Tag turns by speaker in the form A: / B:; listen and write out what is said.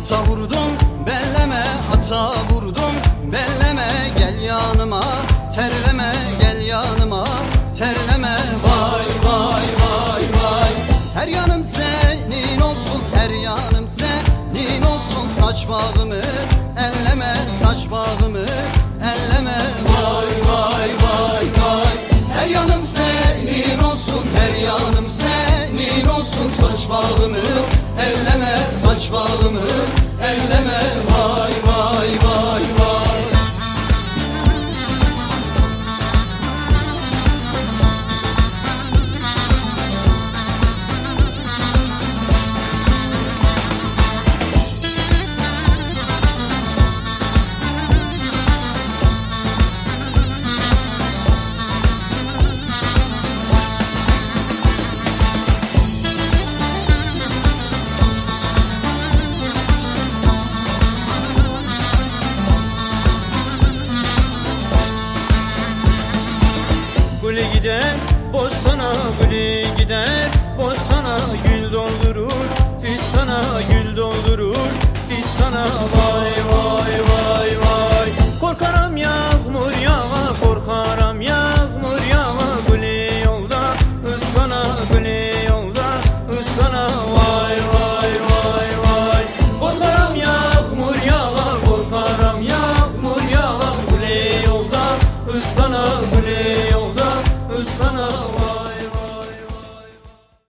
A: ata vurdum belleme, ata vurdum belleme. Gel yanıma terleme, gel yanıma terleme. Vay vay vay vay. Her yanım senin olsun, her yanım senin olsun. Saç bağımı elleme, saç bağımı elleme. Vay vay vay vay. Her yanım senin olsun, her yanım senin olsun. Saç bağımı elleme, saç bağımı elleme. Vay vay vay vay.
B: Gülü gider bostana, gülü gider bostana. Gül doldurur fistana, gül doldurur fistana. Vay vay vay vay. Korkarım yağmur yağa, korkarım yağmur yağa. Gülü yolda ıslana, gülü yolda ıslana. Vay vay vay vay. Korkarım yağmur yağa, korkarım yağmur yağa. Gülü yolda ıslana, gülü yolda ıslana. Vay.